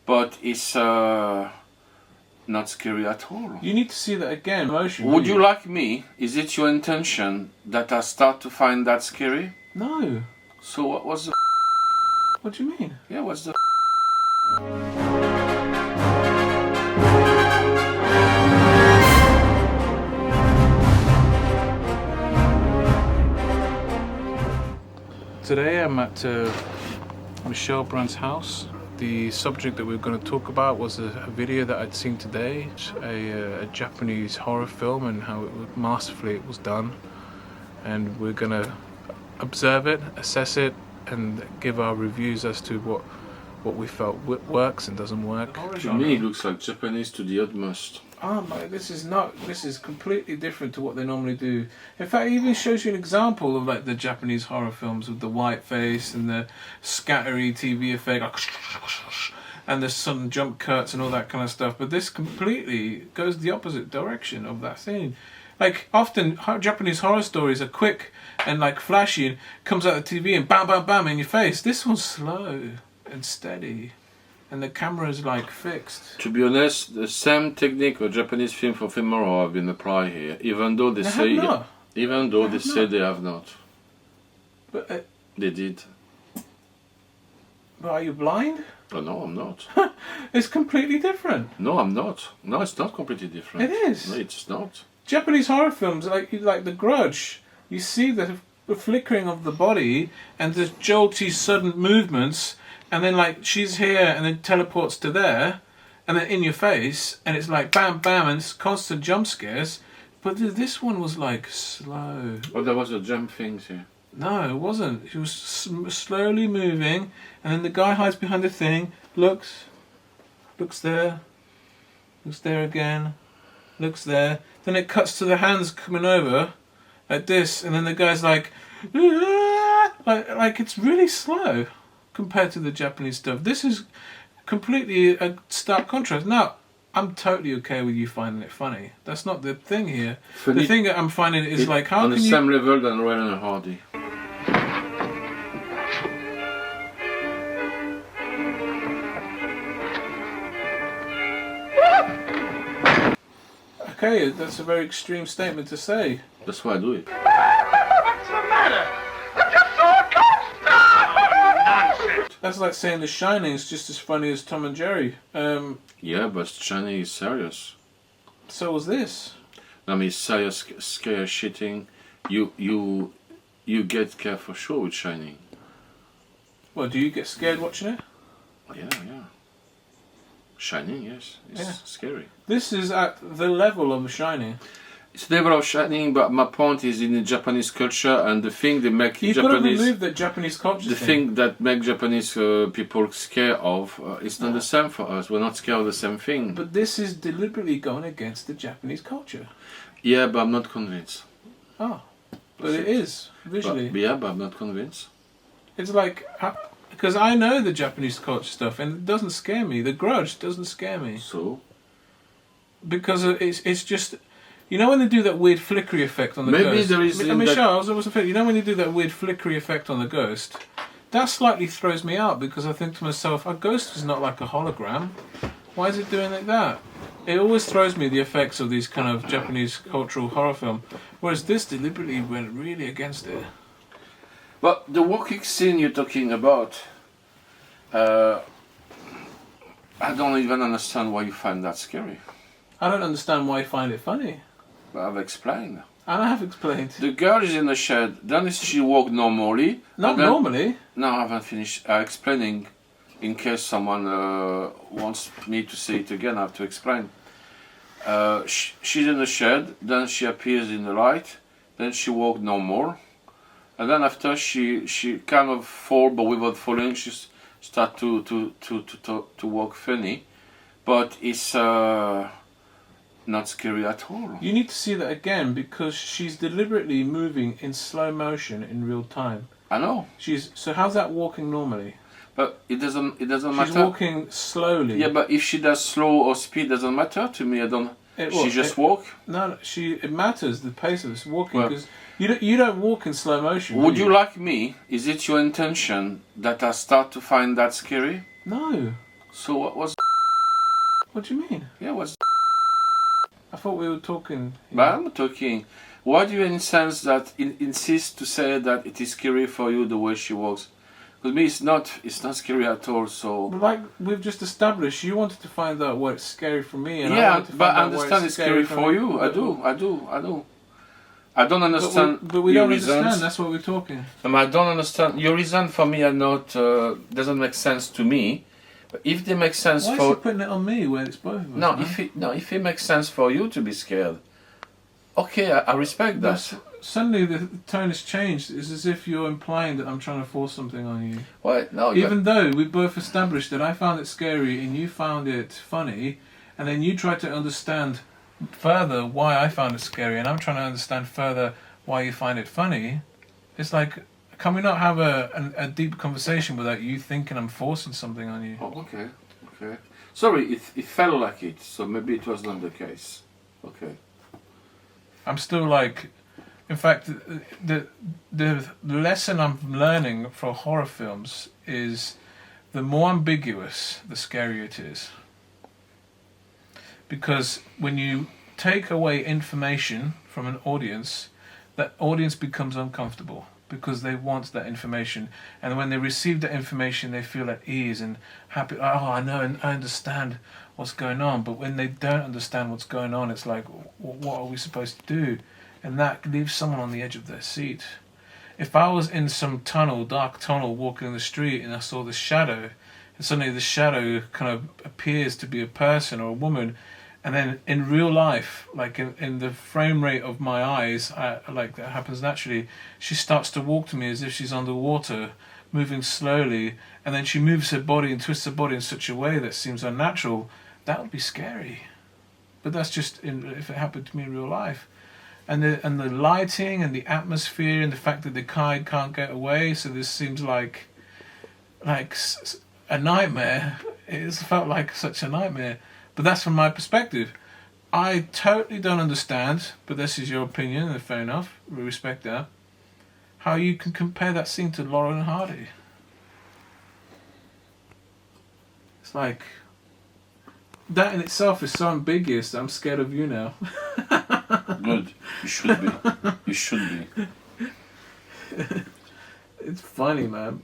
but it's not scary at all. You need to see that again. Emotion. Would you like me? Is it your intention that I start to find that scary? No. So what was the? What do you mean? Yeah, what's the? Today I'm at Michelle Brandt's house. The subject that we were going to talk about was a video that I'd seen today, a Japanese horror film, and how masterfully it was done. And we're going to observe it, assess it, and give our reviews as to what we felt works and doesn't work. To me, it looks like Japanese to the utmost. Oh my, this is completely different to what they normally do. In fact, it even shows you an example of like the Japanese horror films with the white face and the scattery TV effect, like, and the sudden jump cuts and all that kind of stuff. But this completely goes the opposite direction of that scene. Like, often Japanese horror stories are quick and like flashy and comes out of the TV and bam, bam, bam in your face. This one's slow and steady. And the camera's like fixed. To be honest, the same technique of Japanese film for film horror have been applied here, even though they say they have not. But they did. But are you blind? Oh no, I'm not. It's completely different. No, I'm not. No, it's not completely different. It is. No, it's not. Japanese horror films, like The Grudge, you see the flickering of the body and the jolty sudden movements. And then like she's here and then teleports to there and then in your face and it's like bam bam and it's constant jump scares. But this one was like slow. Oh, there was a jump thing here. No, it wasn't. She was slowly moving and then the guy hides behind the thing, looks there again, looks there. Then it cuts to the hands coming over like this and then the guy's like like it's really slow compared to the Japanese stuff. This is completely a stark contrast. Now, I'm totally okay with you finding it funny. That's not the thing here. Funny. The thing that I'm finding is like, how on can the you... same level than Royal and Hardy. Okay, that's a very extreme statement to say. That's why I do it. What's the matter? I just saw a ghost! Nonsense! That's like saying The Shining is just as funny as Tom and Jerry. Yeah, but Shining is serious. So was this. I mean, serious, scare shitting. You get scared for sure with Shining. Well, do you get scared watching it? Yeah. Shining, yes, it's scary. This is at the level of The Shining. It's the level of Shining, but my point is in the Japanese culture and the thing they make You've got to remove that Japanese culture the thing that make Japanese people scared of, it's not the same for us. We're not scared of the same thing. But this is deliberately going against the Japanese culture. Yeah, but I'm not convinced. Oh, but it is, visually. But I'm not convinced. It's like, because I know the Japanese culture stuff and it doesn't scare me. The Grudge doesn't scare me. So? Because it's just... You know when they do that weird flickery effect on the ghost? Maybe there is... You know when they do that weird flickery effect on the ghost? That slightly throws me out because I think to myself, a ghost is not like a hologram. Why is it doing like that? It always throws me the effects of these kind of Japanese cultural horror film. Whereas this deliberately went really against it. But the walking scene you're talking about, I don't even understand why you find that scary. I don't understand why you find it funny. But I've explained. And I have explained. The girl is in the shed, then she walked normally. Not normally. No, I haven't finished explaining. In case someone wants me to say it again, I have to explain. She's in the shed, then she appears in the light, then she walked normal. And then after she kind of fall, but without falling, she start to walk funny. But it's... not scary at all. You need to see that again because she's deliberately moving in slow motion in real time. I know. So how's that walking normally? But it doesn't matter. She's walking slowly. Yeah, but if she does slow or speed, doesn't matter to me. She just walk. No, it matters the pace of this walking because you don't walk in slow motion. Would you like me? Is it your intention that I start to find that scary? No. So what was? What do you mean? Yeah, what's? I thought we were talking. But I'm talking. Why do you insist that insist to say that it is scary for you the way she walks? Because me, it's not. It's not scary at all. So. Like we've just established, you wanted to find out what's scary for me, and I Yeah, wanted to but find I out what understand it's scary for you. me. I do. I don't understand But we your don't reasons. understand. That's what we're talking. I don't understand your reason for me are not doesn't make sense to me. But if they make sense Why is for he putting it on me when it's both of us? no, man? if it makes sense for you to be scared, okay, I respect that. Suddenly the tone has changed. It's as if you're implying that I'm trying to force something on you. Why? No, Even though we both established that I found it scary and you found it funny, and then you tried to understand further why I found it scary, and I'm trying to understand further why you find it funny. It's like, can we not have a deep conversation without you thinking I'm forcing something on you? Oh, okay. Sorry, it felt like it, so maybe it was not the case. Okay. I'm still like, in fact, the lesson I'm learning for horror films is the more ambiguous, the scarier it is. Because when you take away information from an audience, that audience becomes uncomfortable because they want that information. And when they receive that information, they feel at ease and happy. Oh, I know and I understand what's going on. But when they don't understand what's going on, it's like, what are we supposed to do? And that leaves someone on the edge of their seat. If I was in some tunnel, dark tunnel, walking in the street, and I saw this shadow, and suddenly the shadow kind of appears to be a person or a woman, and then in real life, like in the frame rate of my eyes, like that happens naturally, she starts to walk to me as if she's underwater, moving slowly, and then she moves her body and twists her body in such a way that seems unnatural. That would be scary. But that's just if it happened to me in real life. And the lighting and the atmosphere and the fact that the kite can't get away, so this seems like a nightmare. It's felt like such a nightmare. But that's from my perspective. I totally don't understand, but this is your opinion, and fair enough, we respect that, how you can compare that scene to Laurel and Hardy. It's like, that in itself is so ambiguous that I'm scared of you now. Good. You should be. You should be. It's funny, man.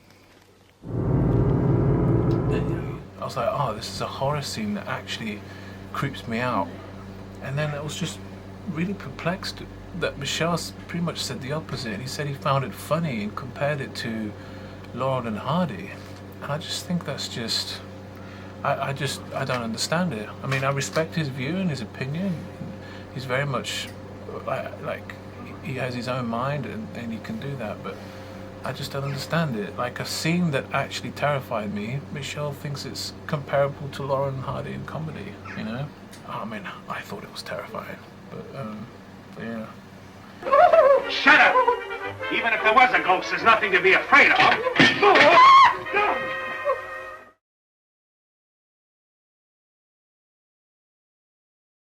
I was like, oh, this is a horror scene that actually creeps me out. And then I was just really perplexed that Michel's pretty much said the opposite. He said he found it funny and compared it to Laurel and Hardy. And I just think that's just... I don't understand it. I mean, I respect his view and his opinion. He's very much... like he has his own mind and he can do that, but I just don't understand it. Like a scene that actually terrified me, Michel thinks it's comparable to Laurel and Hardy in comedy, you know? I mean, I thought it was terrifying, but yeah. Shut up! Even if there was a ghost, there's nothing to be afraid of.